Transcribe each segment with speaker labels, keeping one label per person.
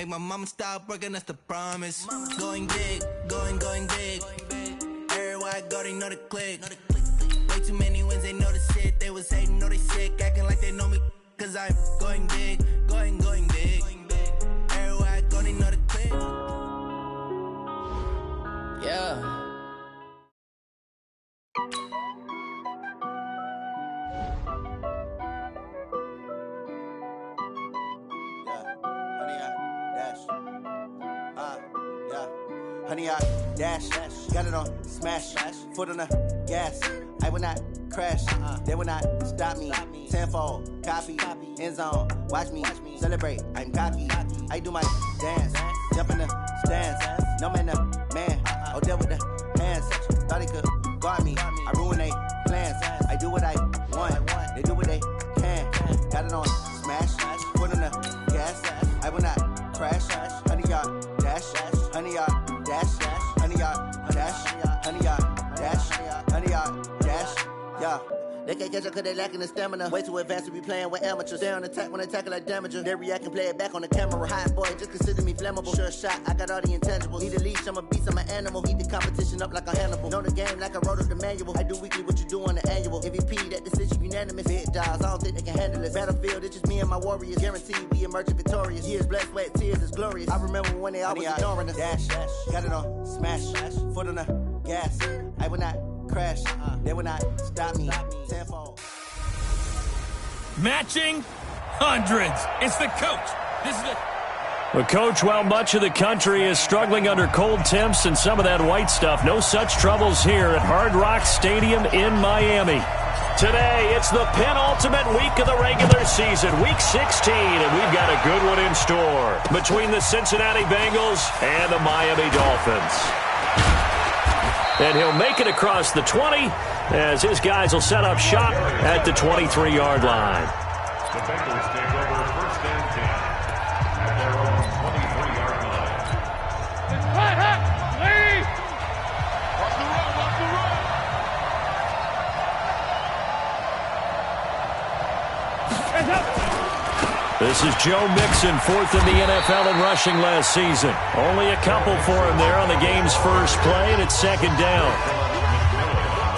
Speaker 1: Make my mama stop working, that's the promise. Going big, going big. Everywhere I go, they know the click. Way too many wins, they know the shit. They was hating, know they sick, acting like they know me. Cause I'm going big, going big. Everywhere I go, they know the click. Yeah.
Speaker 2: Honey, I dash, got it on smash, foot on the gas. I will not crash, they will not stop me. Tenfold, copy, end zone, watch me celebrate. I'm cocky, I do my dance, jump in the stands. No man, the man, oh, there with the hands. Thought he could guard me, I ruin they plans. I do what I want, they do what they can. Got it on smash, foot on the gas. I will not crash, honey, y'all dash, honey, y'all dash, honey, y'all dash, honey, y'all dash, honey, y'all dash, yeah. They can't catch up cause they lacking the stamina. Way too advanced to be playing with amateurs. They on attack when they tackle like damager. They react and play it back on the camera. Hot boy, just consider me flammable. Sure shot, I got all the intangibles. Need a leash, I'm a beast, I'm an animal. Heat the competition up like a Hannibal. Know the game like I wrote up the manual. I do weekly what you do on the annual. MVP, that decision unanimous. Big dogs, I don't think they can handle it. Battlefield, it's just me and my warriors. Guaranteed we emerging victorious. Years, blood, sweat, tears, it's glorious. I remember when they always ignoring us. Dash, got it on smash, foot on the gas. I will not crash, they will not stop me. Tenfold.
Speaker 3: Matching hundreds. It's the coach. This is the...
Speaker 4: Well, Coach, while much of the country is struggling under cold temps and some of that white stuff, no such troubles here at Hard Rock Stadium in Miami. Today, it's the penultimate week of the regular season, week 16, and we've got a good one in store between the Cincinnati Bengals and the Miami Dolphins. And he'll make it across the 20 as his guys will set up shop at the 23-yard line.
Speaker 5: The Bengals take over first and 10 at their own 23-yard line.
Speaker 6: Lead! Watch the run, watch the run! Hands up!
Speaker 4: This is Joe Mixon, fourth in the NFL in rushing last season. Only a couple for him there on the game's first play, and it's second down.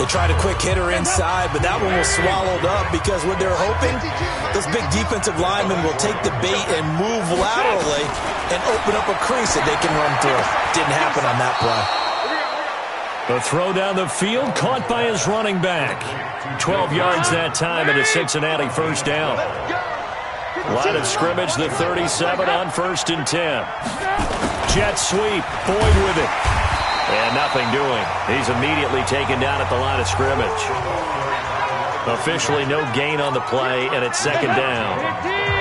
Speaker 7: They tried a quick hitter inside, but that one was swallowed up because what they're hoping, those big defensive linemen will take the bait and move laterally and open up a crease that they can run through. Didn't happen on that play.
Speaker 4: The throw down the field, caught by his running back. 12 yards that time, and a Cincinnati first down. Line of scrimmage, the 37 on first and 10. Jet sweep, Boyd with it. And nothing doing. He's immediately taken down at the line of scrimmage. Officially no gain on the play, and it's second down.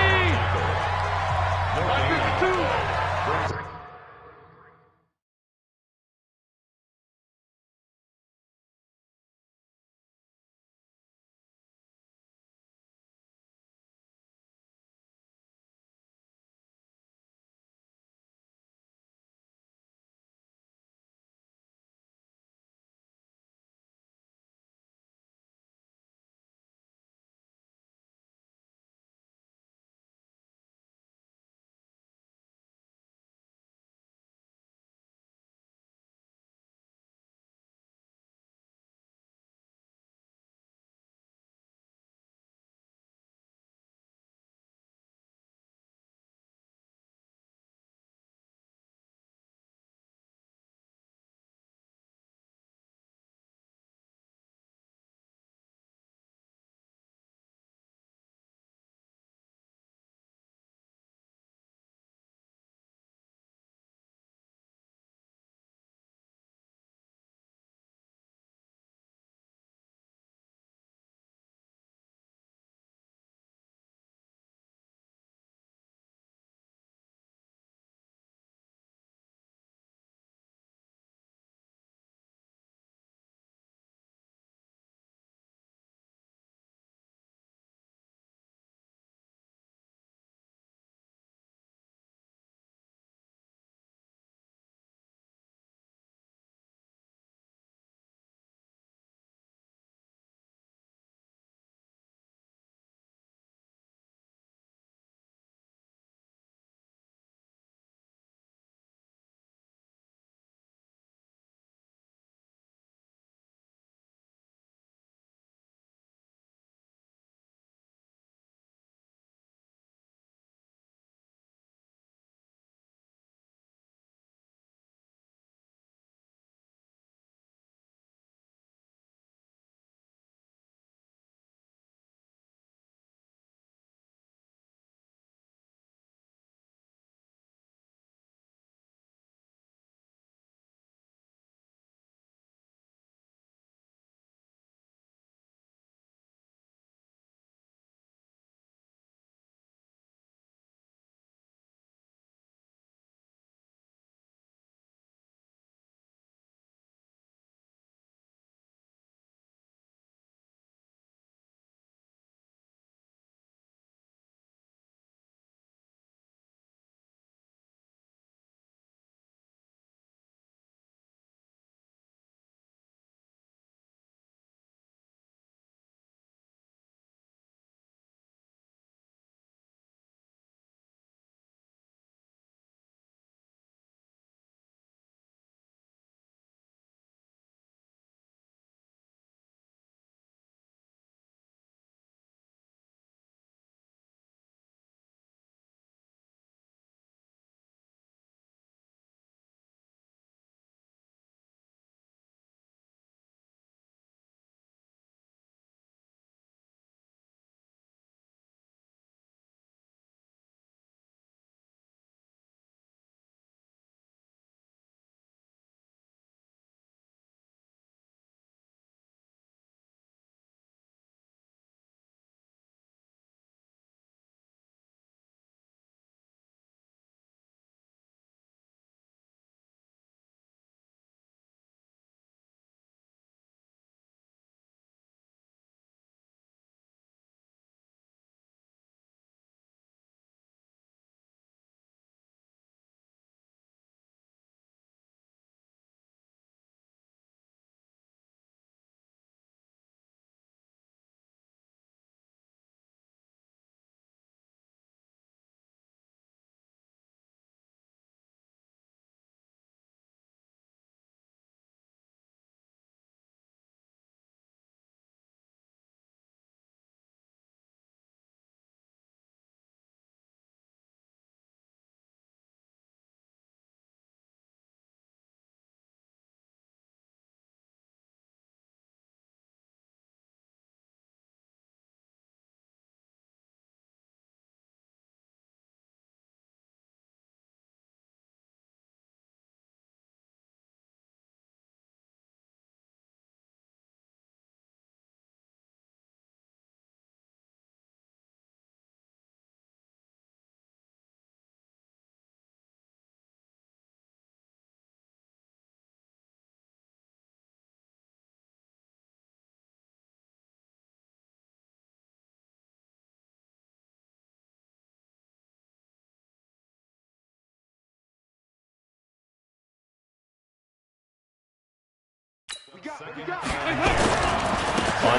Speaker 4: On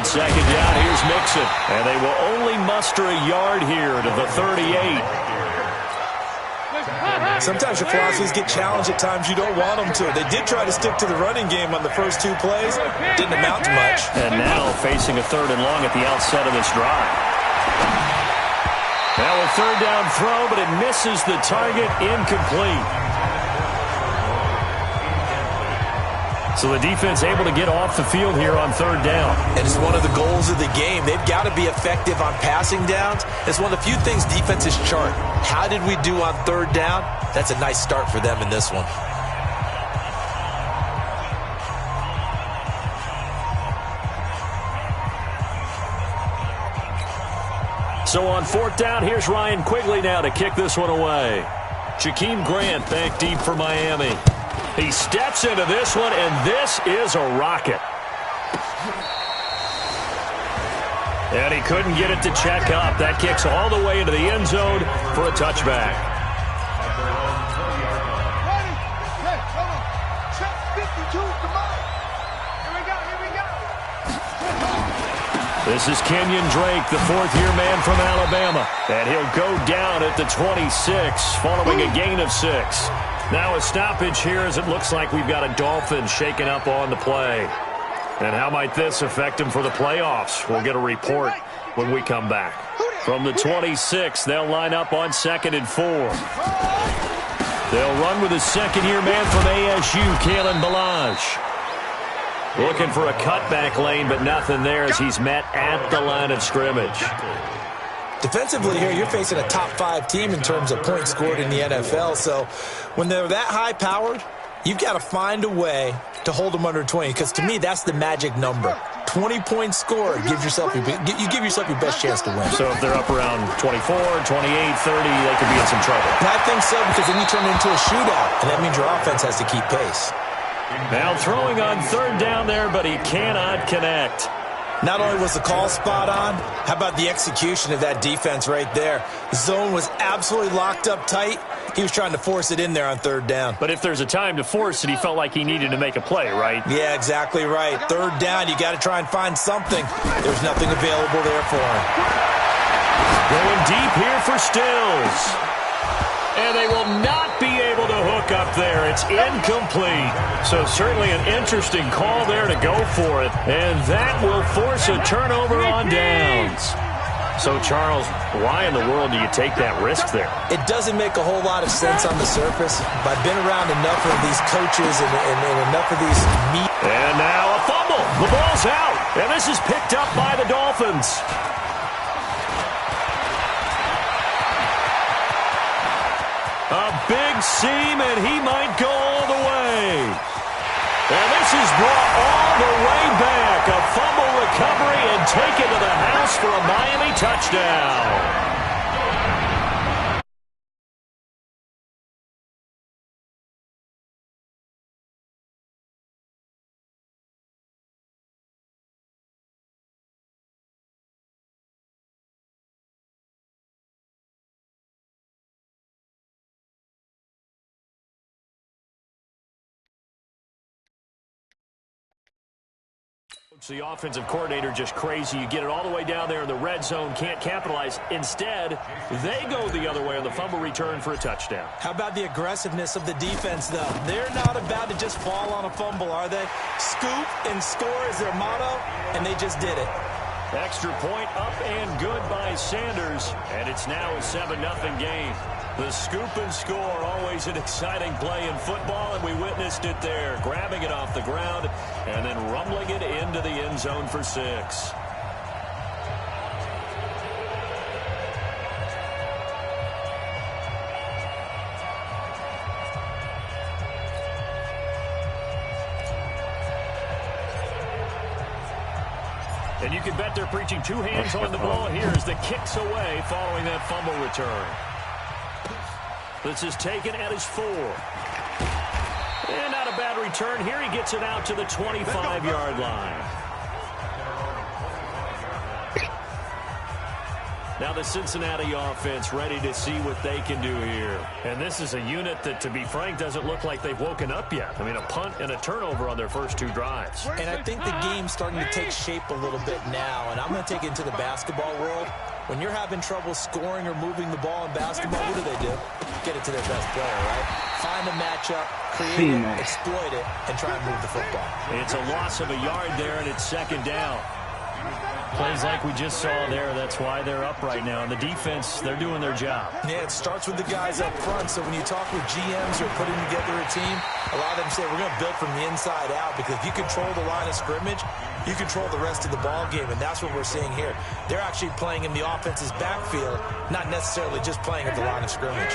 Speaker 4: second down, here's Mixon. And they will only muster a yard here to the 38.
Speaker 7: Sometimes your philosophies get challenged at times you don't want them to. They did try to stick to the running game on the first 2 plays. Didn't amount to much.
Speaker 4: And now facing a 3rd and long at the outset of this drive. Now a 3rd down throw, but it misses the target, incomplete. So the defense able to get off the field here on 3rd down.
Speaker 7: And it's one of the goals of the game. They've got to be effective on passing downs. It's one of the few things defenses chart. How did we do on 3rd down? That's a nice start for them in this one.
Speaker 4: So on 4th down, here's Ryan Quigley now to kick this one away. Jakeem Grant back deep for Miami. He steps into this one, and this is a rocket. And he couldn't get it to check up. That kicks all the way into the end zone for a touchback. This is Kenyon Drake, the 4th-year man from Alabama. And he'll go down at the 26 following a gain of 6. Now a stoppage here as it looks like we've got a Dolphin shaken up on the play. And how might this affect him for the playoffs? We'll get a report when we come back. From the 26, they'll line up on 2nd and 4. They'll run with a 2nd-year man from ASU, Kalen Ballage. Looking for a cutback lane, but nothing there as he's met at the line of scrimmage.
Speaker 7: Defensively here, you're facing a top 5 team in terms of points scored in the NFL. So when they're that high-powered, you've got to find a way to hold them under 20. Because to me, that's the magic number. 20 points scored. You give yourself your best chance to win.
Speaker 4: So if they're up around 24, 28, 30, they could be in some trouble.
Speaker 7: I think so, because then you turn it into a shootout, and that means your offense has to keep pace.
Speaker 4: Now throwing on 3rd down there, but he cannot connect.
Speaker 7: Not only was the call spot on, how about the execution of that defense right there? The zone was absolutely locked up tight. He was trying to force it in there on 3rd down.
Speaker 4: But if there's a time to force it, he felt like he needed to make a play, right?
Speaker 7: Yeah, exactly right. 3rd down, you got to try and find something. There's nothing available there for him.
Speaker 4: Going deep here for Stills. And they will not be able to hook up there. It's incomplete. So certainly an interesting call there to go for it. And that will force a turnover on downs. So, Charles, why in the world do you take that risk there?
Speaker 7: It doesn't make a whole lot of sense on the surface. But I've been around enough of these coaches and enough of these meet.
Speaker 4: And now a fumble. The ball's out. And this is picked up by the Dolphins. A big seam, and he might go all the way. And this is brought all the way back. A fumble recovery and taken to the house for a Miami touchdown. The offensive coordinator just crazy. You get it all the way down there in the red zone, can't capitalize. Instead, they go the other way on the fumble return for a touchdown.
Speaker 7: How about the aggressiveness of the defense, though? They're not about to just fall on a fumble, are they? Scoop and score is their motto, and they just did it.
Speaker 4: Extra point up and good by Sanders, and it's now a 7-0 game. The scoop and score, always an exciting play in football, and we witnessed it there, grabbing it off the ground and then rumbling it into the end zone for 6. And you can bet they're preaching 2 hands on the ball here as the kick's away following that fumble return. This is taken at his 4. And not a bad return here. He gets it out to the 25-yard line. Now the Cincinnati offense ready to see what they can do here. And this is a unit that, to be frank, doesn't look like they've woken up yet. I mean, a punt and a turnover on their first 2 drives.
Speaker 7: And I think the game's starting to take shape a little bit now, and I'm going to take it into the basketball world. When you're having trouble scoring or moving the ball in basketball, what do? Get it to their best player, right? Find a matchup, create it, exploit it, and try and move the football.
Speaker 4: It's a loss of a yard there, and it's second down. Plays like we just saw there, that's why they're up right now. And the defense, they're doing their job.
Speaker 7: Yeah, it starts with the guys up front. So when you talk with GMs who are putting together a team, a lot of them say we're going to build from the inside out, because if you control the line of scrimmage, you control the rest of the ball game, and that's what we're seeing here. They're actually playing in the offense's backfield, not necessarily just playing at the line of scrimmage.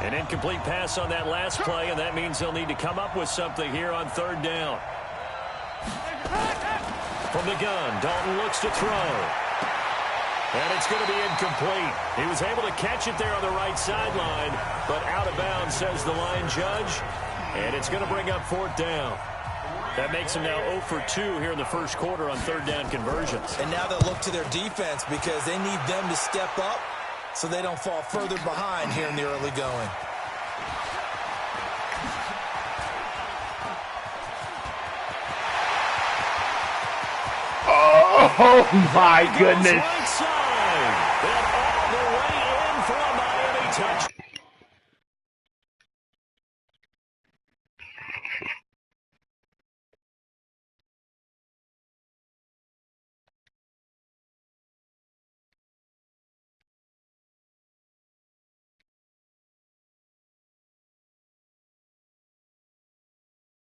Speaker 4: An incomplete pass on that last play, and that means they'll need to come up with something here on third down. From the gun, Dalton looks to throw. And it's going to be incomplete. He was able to catch it there on the right sideline, but out of bounds, says the line judge. And it's going to bring up fourth down. That makes them now 0 for 2 here in the first quarter on third down conversions.
Speaker 7: And now they'll look to their defense, because they need them to step up so they don't fall further behind here in the early going.
Speaker 6: Oh, my goodness.
Speaker 4: Right side. And all the way in for a Miami touch.